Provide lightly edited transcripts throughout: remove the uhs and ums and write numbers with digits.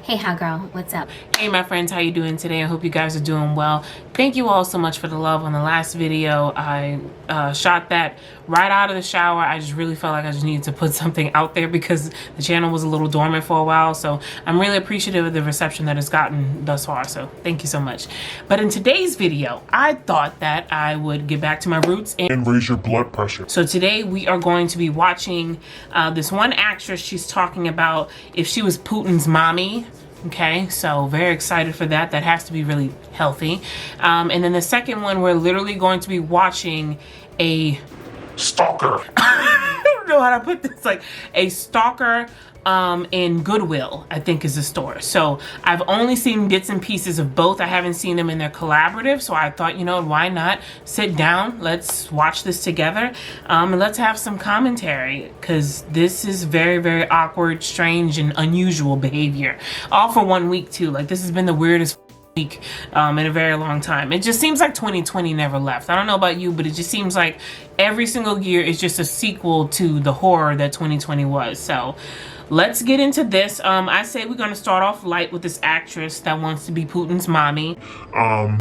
Hey hot girl, what's up? Hey my friends, how you doing today? I hope you guys are doing well. Thank you all so much for the love on the last video. I shot that right out of the shower. I just really felt like I just needed to put something out there because the channel was a little dormant for a while. So I'm really appreciative of the reception that it's gotten thus far. So thank you so much. But in today's video, I thought that I would get back to my roots and raise your blood pressure. So today we are going to be watching this one actress. She's talking about if she was Putin's mommy. Okay, so very excited for that. That has to be really healthy. And then the second one, we're literally going to be watching a Stalker. I don't know how to put this, like a stalker in Goodwill, I think is the store. So I've only seen bits and pieces of both. I haven't seen them in their collaborative. So I thought, you know, why not sit down? Let's watch this together and let's have some commentary because this is very, very awkward, strange, and unusual behavior. All for 1 week too. Like this has been the weirdest week in a very long time. It just seems like 2020 never left. I don't know about you, but it just seems like every single year is just a sequel to the horror that 2020 was. So let's get into this. I say we're going to start off light with this actress that wants to be Putin's mommy.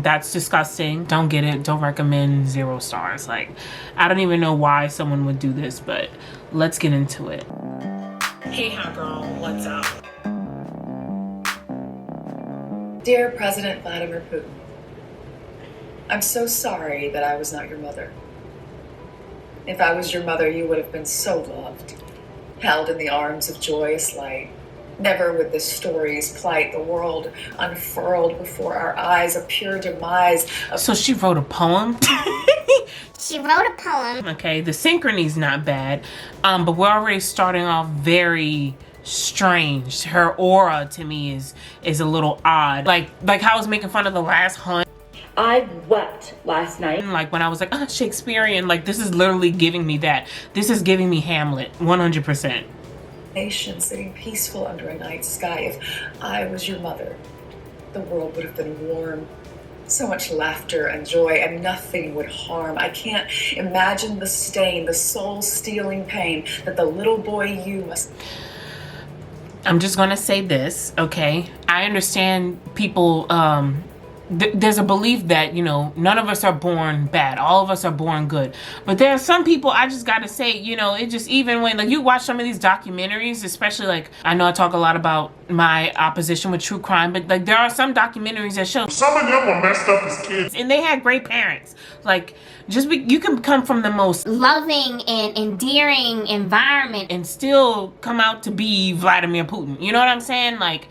That's disgusting. Don't get it. Don't recommend. 0 stars. Like, I don't even know why someone would do this, but let's get into it. Hey, hot girl. What's up? Dear President Vladimir Putin, I'm so sorry that I was not your mother. If I was your mother, you would have been so loved, held in the arms of joyous light. Never would the stories plight the world unfurled before our eyes, a pure demise. So she wrote a poem? She wrote a poem. Okay, the synchrony's not bad, but we're already starting off very strange. Her aura to me is a little odd. Like how I was making fun of The Last Hunt. I wept last night. Like when I was like, oh, Shakespearean, like this is literally giving me that. This is giving me Hamlet, 100%. Nation sitting peaceful under a night sky. If I was your mother, the world would have been warm. So much laughter and joy, and nothing would harm. I can't imagine the stain, the soul-stealing pain that the little boy you must... I'm just gonna say this, okay? I understand people, there's a belief that, you know, none of us are born bad. All of us are born good. But there are some people, I just gotta say, you know, it just, even when, like, you watch some of these documentaries, especially, like, I know I talk a lot about my opposition with true crime, but, like, there are some documentaries that show Some of them were messed up as kids. and they had great parents. Like, you can come from the most Loving and endearing environment and still come out to be Vladimir Putin. You know what I'm saying? Like,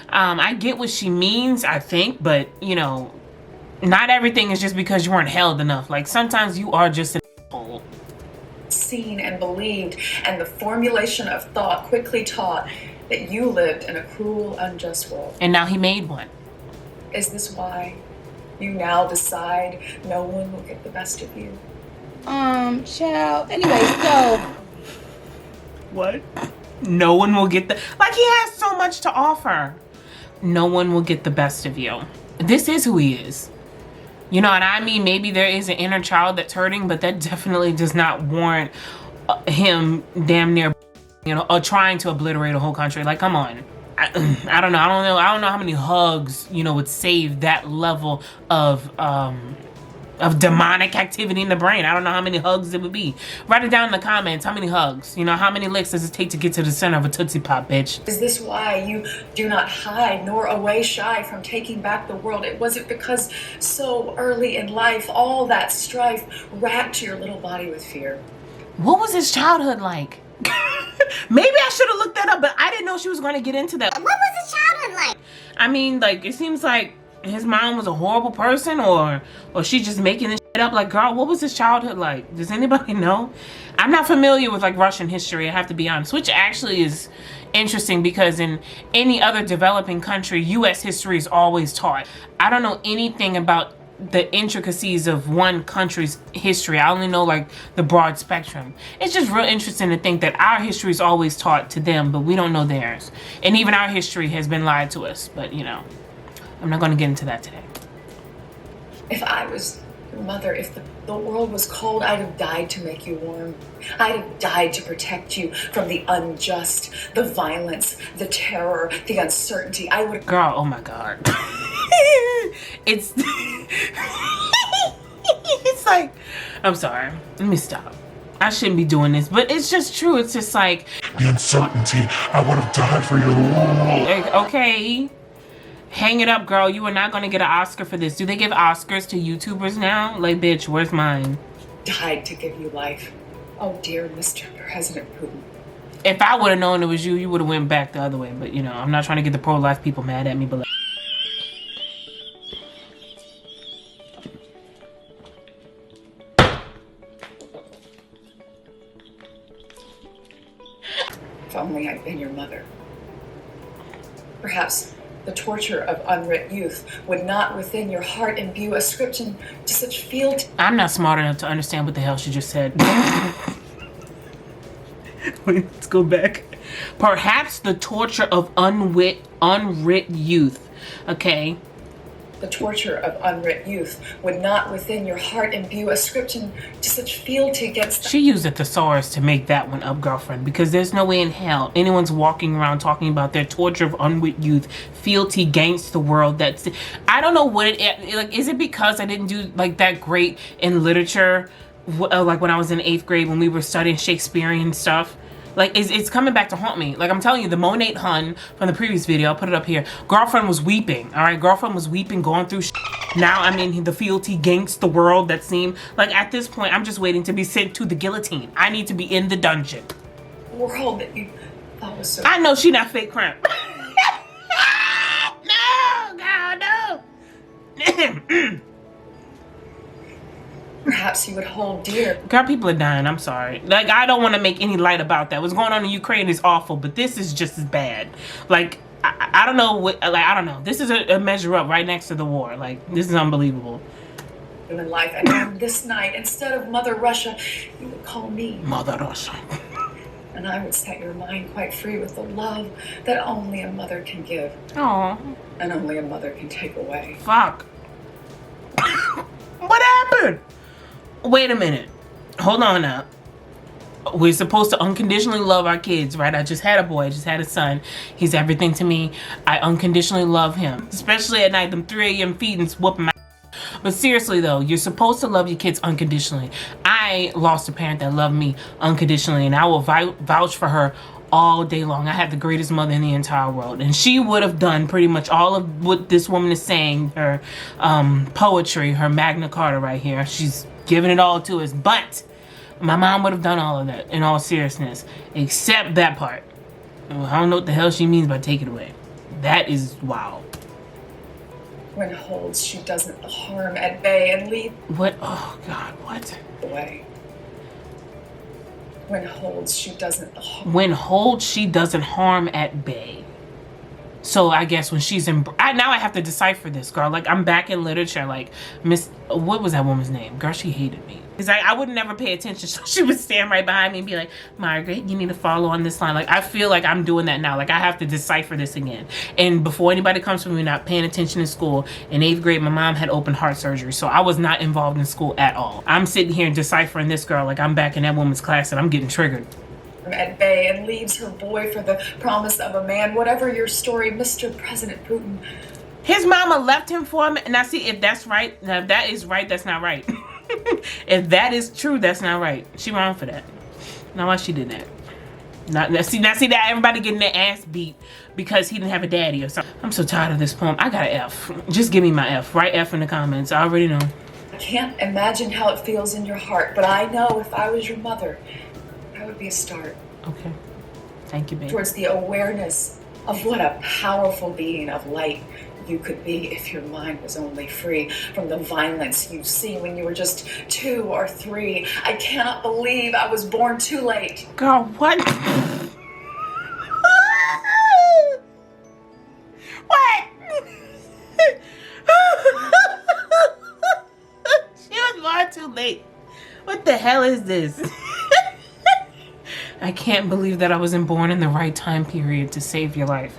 I get what she means, I think, but, you know, not everything is just because you weren't held enough. Like, sometimes you are just an asshole. seen and believed, and the formulation of thought quickly taught that you lived in a cruel, unjust world. And now he made one. Is this why you now decide no one will get the best of you? Child. Anyway, so What? No one will get the... Like, he has so much to offer. No one will get the best of you. This is who he is. You know, and I mean, maybe there is an inner child that's hurting, but that definitely does not warrant him damn near, you know, or trying to obliterate a whole country. Like, come on. I don't know. I don't know how many hugs, you know, would save that level of demonic activity in the brain. I don't know how many hugs it would be. Write it down in the comments. How many hugs? You know, how many licks does it take to get to the center of a Tootsie Pop, bitch? Is this why you do not hide nor away shy from taking back the world? Was it because so early in life, all that strife racked your little body with fear? What was his childhood like? Maybe I should have looked that up, but I didn't know she was going to get into that. What was his childhood like? I mean, like, it seems like his mom was a horrible person, or she just making this shit up. Like, girl, what was his childhood like? Does anybody know? I'm not familiar with, like, Russian history, I have to be honest, which actually is interesting because in any other developing country, U.S. history is always taught. I don't know anything about the intricacies of one country's history. I only know, like, the broad spectrum. It's just real interesting to think that our history is always taught to them, but we don't know theirs. And even our history has been lied to us, but, you know, I'm not going to get into that today. If I was Your mother, if the world was cold, I'd have died to make you warm. I'd have died to protect you from the unjust, the violence, the terror, the uncertainty. I would... Girl, oh my God. It's... It's like... I'm sorry. Let me stop. I shouldn't be doing this, but it's just true. It's just like... The uncertainty. I would have died for your rule. Okay. Hang it up, girl. You are not going to get an Oscar for this. Do they give Oscars to YouTubers now? Like, bitch, where's mine? Died to give you life. Oh, dear Mr. President Putin. If I would have known it was you, you would have went back the other way. But, you know, I'm not trying to get the pro-life people mad at me, but... If only I'd been your mother. Perhaps the torture of unwrit youth would not within your heart imbue ascription to such fealty. I'm not smart enough to understand what the hell she just said. Wait, let's go back. Perhaps the torture of unwrit youth. Okay. The torture of unwrit youth would not within your heart imbue ascription to such fealty against... She used a thesaurus to make that one up, girlfriend, because there's no way in hell anyone's walking around talking about their torture of unwit youth, fealty against the world. That's... I don't know what it... Like, is it because I didn't do, like, that great in literature, like, when I was in 8th grade when we were studying Shakespearean stuff? Like, it's coming back to haunt me. Like, I'm telling you, the Monate Hun from the previous video, I'll put it up here. Girlfriend was weeping, all right? Girlfriend was weeping, going through Now I'm in the fealty against the world that seemed... Like, at this point, I'm just waiting to be sent to the guillotine. I need to be in the dungeon. World that you thought was so... I know she not fake crime. No, God, no. Perhaps you would hold dear. Girl, people are dying. I'm sorry. Like, I don't want to make any light about that. What's going on in Ukraine is awful, but this is just as bad. Like, I don't know what, like, I don't know. This is a measure up right next to the war. Like, this is unbelievable. Human life, and on this night, instead of Mother Russia, you would call me Mother Russia. And I would set your mind quite free with the love that only a mother can give. Aw. And only a mother can take away. Fuck. What happened? Wait a minute. Hold on now. We're supposed to unconditionally love our kids, right? I just had a boy. I just had a son. He's everything to me. I unconditionally love him. Especially at night, them 3 a.m. feedings whooping my... But seriously, though, you're supposed to love your kids unconditionally. I lost a parent that loved me unconditionally, and I will vouch for her all day long. I had the greatest mother in the entire world, and she would have done pretty much all of what this woman is saying, her poetry, her Magna Carta right here. She's giving it all to us, but my mom would have done all of that in all seriousness, except that part. I don't know what the hell she means by take it away. That is wow. When holds, she doesn't harm at bay and lead... What? Oh, God, what? ...away. When holds, she doesn't harm... When holds, she doesn't harm at bay. So I guess when she's in... now I have to decipher this, girl. Like, I'm back in literature. Like, Miss... What was that woman's name? Girl, she hated me. Because I would never pay attention. So she would stand right behind me and be like, Margaret, you need to follow on this line. Like, I feel like I'm doing that now. Like, I have to decipher this again. And before anybody comes from me not paying attention in school, in 8th grade, my mom had open heart surgery. So I was not involved in school at all. I'm sitting here deciphering this girl like I'm back in that woman's class and I'm getting triggered. At bay and leaves her boy for the promise of a man. Whatever your story, Mr. President Putin. His mama left him for him. Now see, if that's right, now if that is right, that's not right. If that is true, that's not right. She wrong for that. Now why she did that? Now see that everybody getting their ass beat because he didn't have a daddy or something. I'm so tired of this poem. I got an F. Just give me my F. Write F in the comments. I already know. I can't imagine how it feels in your heart, but I know if I was your mother, that would be a start. Okay. Thank you, baby. Towards the awareness of what a powerful being of light you could be if your mind was only free from the violence you've seen when you were just 2 or 3. I cannot believe I was born too late. Girl, what? What? She was born too late. What the hell is this? I can't believe that I wasn't born in the right time period to save your life.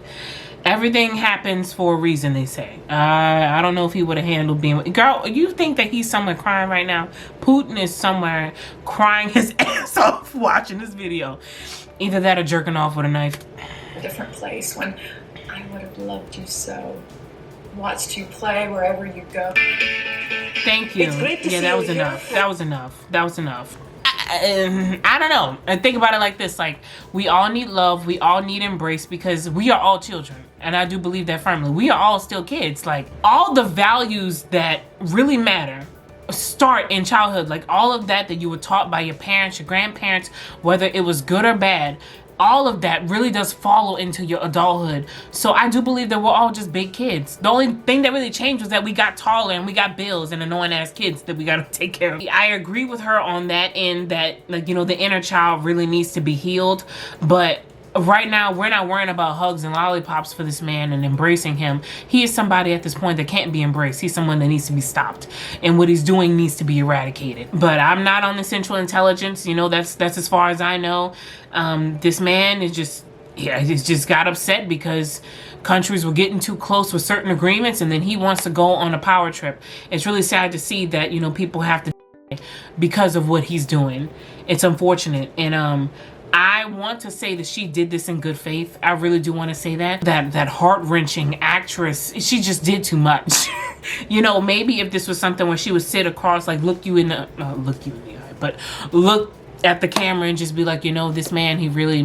Everything happens for a reason, they say. I don't know if he would have handled being... Girl, you think that he's somewhere crying right now? Putin is somewhere crying his ass off watching this video. Either that or jerking off with a knife. A different place when I would have loved you so. Watched you play wherever you go. Thank you. Yeah, that was enough. That was enough. That was enough. I don't know. I think about it like this. Like, we all need love. We all need embrace because we are all children. And I do believe that firmly. We are all still kids. Like, all the values that really matter start in childhood. Like, all of that you were taught by your parents, your grandparents, whether it was good or bad, all of that really does follow into your adulthood. So I do believe that we're all just big kids. The only thing that really changed was that we got taller and we got bills and annoying ass kids that we gotta take care of. I agree with her on that end that, like, you know, the inner child really needs to be healed. But right now, we're not worrying about hugs and lollipops for this man and embracing him. He is somebody at this point that can't be embraced. He's someone that needs to be stopped. And what he's doing needs to be eradicated. But I'm not on the Central Intelligence. You know, that's as far as I know. This man is just, yeah, he's just got upset because countries were getting too close with certain agreements. And then he wants to go on a power trip. It's really sad to see that, you know, people have to die because of what he's doing. It's unfortunate. And, I want to say that she did this in good faith. I really do want to say that. That heart-wrenching actress, she just did too much. You know, maybe if this was something where she would sit across, like look you in the eye, but look at the camera and just be like, you know, this man,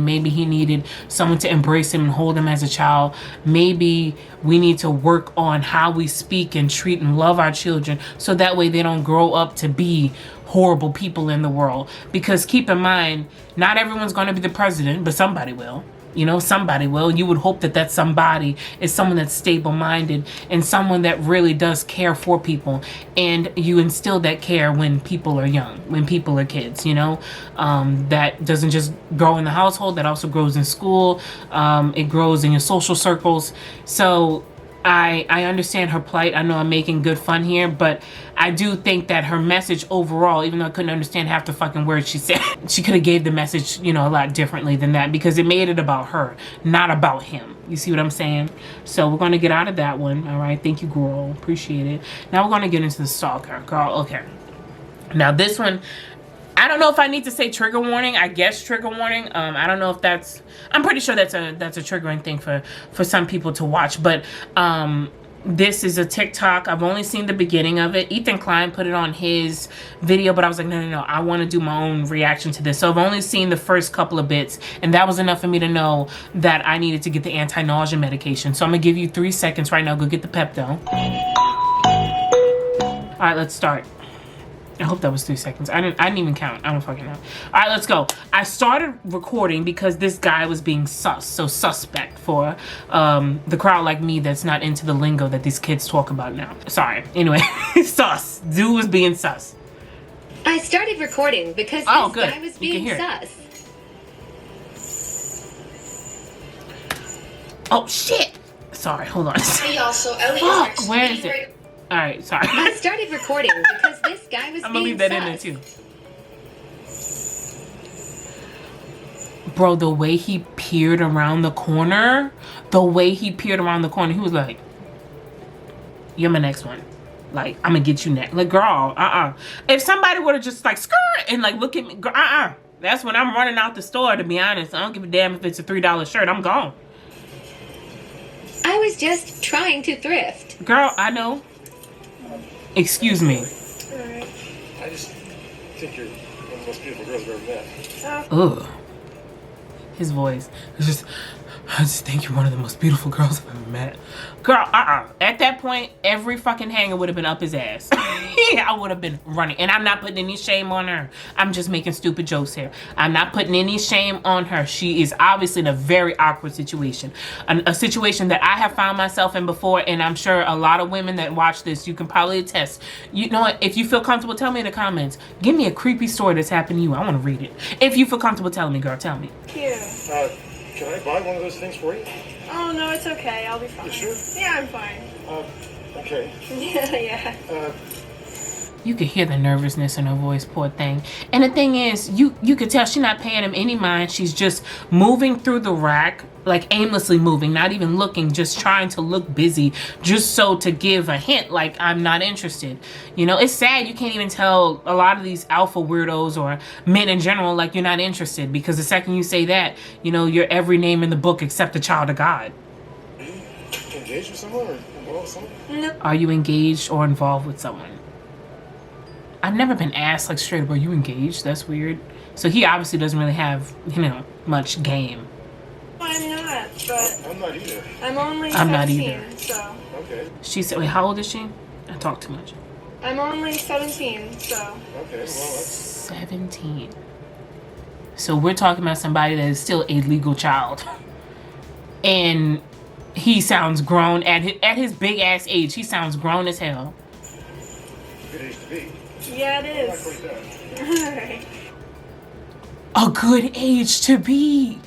maybe he needed someone to embrace him and hold him as a child. Maybe we need to work on how we speak and treat and love our children so that way they don't grow up to be horrible people in the world. Because keep in mind, not everyone's going to be the president, but somebody will. You know, somebody will. You would hope that that somebody is someone that's stable-minded and someone that really does care for people. And you instill that care when people are young, when people are kids, you know. That doesn't just grow in the household. That also grows in school. It grows in your social circles. So I understand her plight. I know I'm making good fun here, but I do think that her message overall, even though I couldn't understand half the fucking words she said, she could have gave the message, you know, a lot differently than that because it made it about her, not about him. You see what I'm saying? So we're going to get out of that one. All right. Thank you, girl. Appreciate it. Now we're going to get into the Stalker. Girl, okay. Now this one, I don't know if I need to say trigger warning. I guess trigger warning. I don't know if that's... I'm pretty sure that's a triggering thing for some people to watch. But this is a TikTok. I've only seen the beginning of it. Ethan Klein put it on his video, but I was like, no. I want to do my own reaction to this. So I've only seen the first couple of bits, and that was enough for me to know that I needed to get the anti-nausea medication. So I'm going to give you 3 seconds right now. Go get the Pepto. All right, let's start. I hope that was 3 seconds. I didn't even count. I don't fucking know. All right, let's go. I started recording because this guy was being suspect for the crowd like me that's not into the lingo that these kids talk about now. Sorry. Anyway, sus. Dude was being sus. I started recording because this guy was being sus. Oh, shit. Sorry, hold on. Hey, y'all, so Ellie Fuck, where is it? All right, sorry. I started recording because this guy was I'm gonna being leave that in there too. Bro, the way he peered around the corner, he was like, you're my next one. Like, I'm gonna get you next. Like, girl, If somebody would have just like, skirt, and like, look at me, girl, That's when I'm running out the store, to be honest. I don't give a damn if it's a $3 shirt. I'm gone. I was just trying to thrift. Girl, I know. Excuse me. Alright. I just think you're one of the most beautiful girls I've ever met. Ugh. His voice. I just think you're one of the most beautiful girls I've ever met. Girl, At that point, every fucking hanger would have been up his ass. I would have been running. And I'm not putting any shame on her. I'm just making stupid jokes here. I'm not putting any shame on her. She is obviously in a very awkward situation. A situation that I have found myself in before, and I'm sure a lot of women that watch this, you can probably attest. You know what? If you feel comfortable, tell me in the comments. Give me a creepy story that's happened to you. I want to read it. If you feel comfortable telling me, girl, tell me. Yeah. Can I buy one of those things for you? Oh, no, it's okay. I'll be fine. You sure? Yeah, I'm fine. Okay. Yeah. You could hear the nervousness in her voice, poor thing. And the thing is, you could tell she's not paying him any mind. She's just moving through the rack, like aimlessly moving, not even looking, just trying to look busy, just so to give a hint, like, I'm not interested. You know, it's sad you can't even tell a lot of these alpha weirdos or men in general, like, you're not interested, because the second you say that, you know, you're every name in the book except a child of God. Are you engaged with someone or involved with someone? No. Are you engaged or involved with someone? I've never been asked, like, straight up, are you engaged? That's weird. So he obviously doesn't really have, you know, much game. I'm not, but I'm not either. I'm only I'm not 17, either. so. Okay. She said, wait, how old is she? I talk too much. I'm only 17, so. Okay, well, that's... 17. So we're talking about somebody that is still a legal child. And he sounds grown at his big ass age. He sounds grown as hell. Good age to be. Yeah, it Not is. quite that. Alright. A good age to be.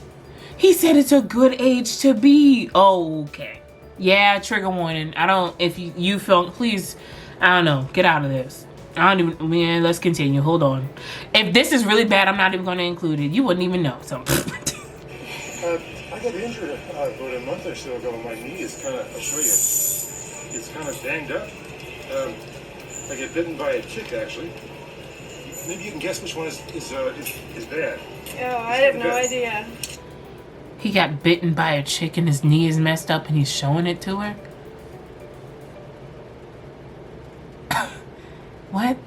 He said it's a good age to be. Oh, okay. Yeah, trigger warning. I don't, if you feel, please, I don't know, get out of this. I don't even, man, let's continue. Hold on. If this is really bad, I'm not even going to include it. You wouldn't even know, so. I got injured about a month or so ago. My knee is kind of, I'll show you. It's kind of banged up. I get bitten by a chick, actually. Maybe you can guess which one is bad. Oh, I have no idea. He got bitten by a chick and his knee is messed up and he's showing it to her? What?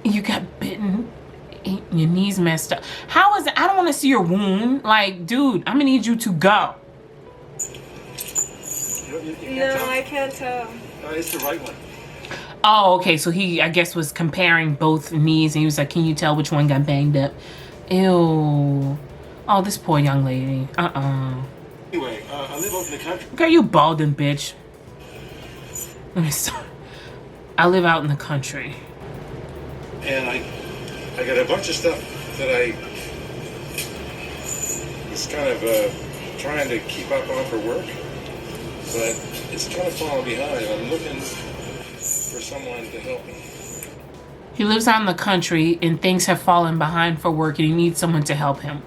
You got bitten, your knee's messed up. How is it? I don't want to see your wound. Like, dude, I'm gonna need you to go. You can't No, tell? I can't tell. It's the right one. Oh, okay, so he, I guess, was comparing both knees and he was like, can you tell which one got banged up? Ew. Oh, this poor young lady. Anyway, I live out in the country. Girl, you balding bitch. Let me start. I live out in the country. And I got a bunch of stuff that I was kind of trying to keep up on for work, but it's kind of falling behind. I'm looking for someone to help me. He lives out in the country and things have fallen behind for work and he needs someone to help him.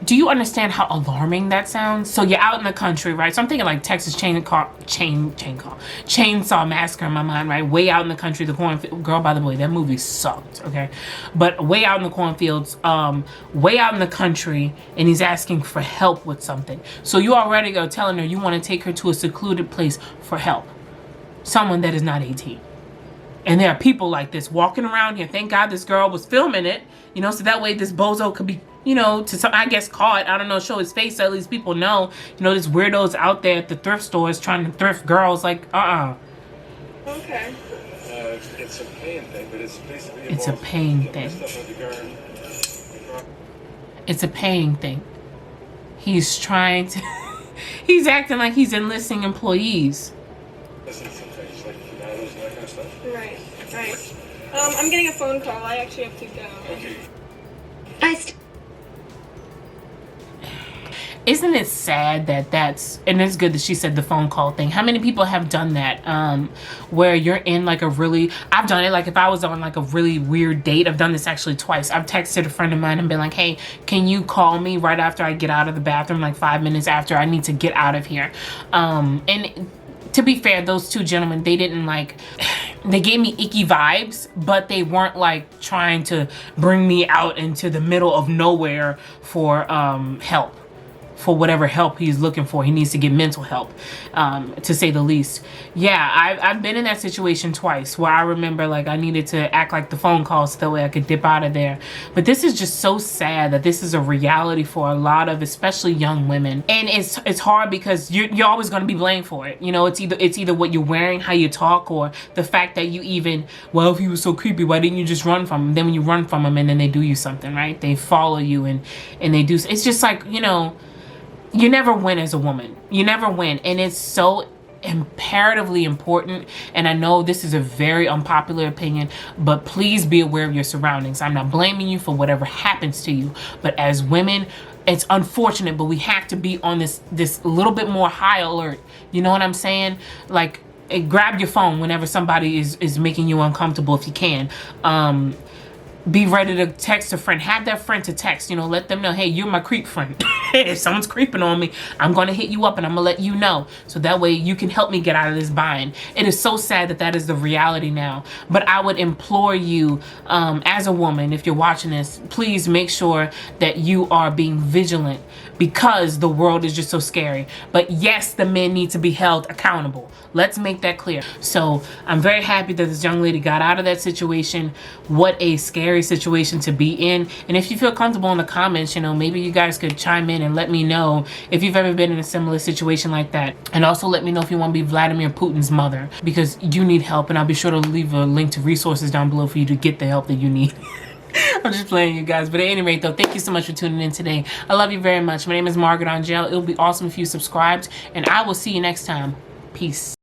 Do you understand how alarming that sounds? So you're out in the country, right? So I'm thinking like Texas Chainsaw Massacre in my mind, right? Way out in the country, the cornfield. Girl, by the way, that movie sucked, okay? But way out in the cornfields, way out in the country, and he's asking for help with something. So you already go telling her you want to take her to a secluded place for help. Someone that is not 18. And there are people like this walking around here. Thank God this girl was filming it, you know, so that way this bozo could be, you know, to some, I guess, caught. I don't know, show his face so at least people know, you know, there's weirdos out there at the thrift stores trying to thrift girls. Like, Okay. It's a pain thing, but it's basically It's a pain thing. It's a paying thing. He's trying to, he's acting like he's enlisting employees. Right. I'm getting a phone call. I actually have to go. Okay. Isn't it sad that that's, and it's good that she said the phone call thing. How many people have done that? Where you're in like a really, I've done it, like if I was on like a really weird date, I've done this actually twice. I've texted a friend of mine and been like, hey, can you call me right after I get out of the bathroom, like 5 minutes after I need to get out of here? And to be fair, those two gentlemen, they didn't like, they gave me icky vibes, but they weren't like trying to bring me out into the middle of nowhere for help. For whatever help he's looking for. He needs to get mental help, to say the least. Yeah, I've been in that situation twice where I remember like I needed to act like the phone call so that way I could dip out of there. But this is just so sad that this is a reality for a lot of, especially young women. And it's hard because you're always going to be blamed for it. You know, it's either what you're wearing, how you talk, or the fact that you even, well, if he was so creepy, why didn't you just run from him? Then when you run from him and then they do you something, right? They follow you and they do, it's just like, you know, you never win as a woman. You never win. And it's so imperatively important. And I know this is a very unpopular opinion, but please be aware of your surroundings. I'm not blaming you for whatever happens to you. But as women, it's unfortunate, but we have to be on this little bit more high alert. You know what I'm saying? Like, grab your phone whenever somebody is making you uncomfortable if you can. Be ready to text a friend. Have that friend to text, you know, let them know, hey, you're my creep friend. If someone's creeping on me, I'm going to hit you up and I'm going to let you know. So that way you can help me get out of this bind. It is so sad that that is the reality now. But I would implore you, as a woman, if you're watching this, please make sure that you are being vigilant, because the world is just so scary. But yes, the men need to be held accountable. Let's make that clear. So I'm very happy that this young lady got out of that situation. What a scary situation to be in. And if you feel comfortable in the comments, you know, maybe you guys could chime in and let me know if you've ever been in a similar situation like that. And also let me know if you want to be Vladimir Putin's mother, because you need help. And I'll be sure to leave a link to resources down below for you to get the help that you need. I'm just playing, you guys. But at any rate, though, thank you so much for tuning in today. I love you very much. My name is Margaret on Jail. It would be awesome if you subscribed, and I will see you next time. Peace.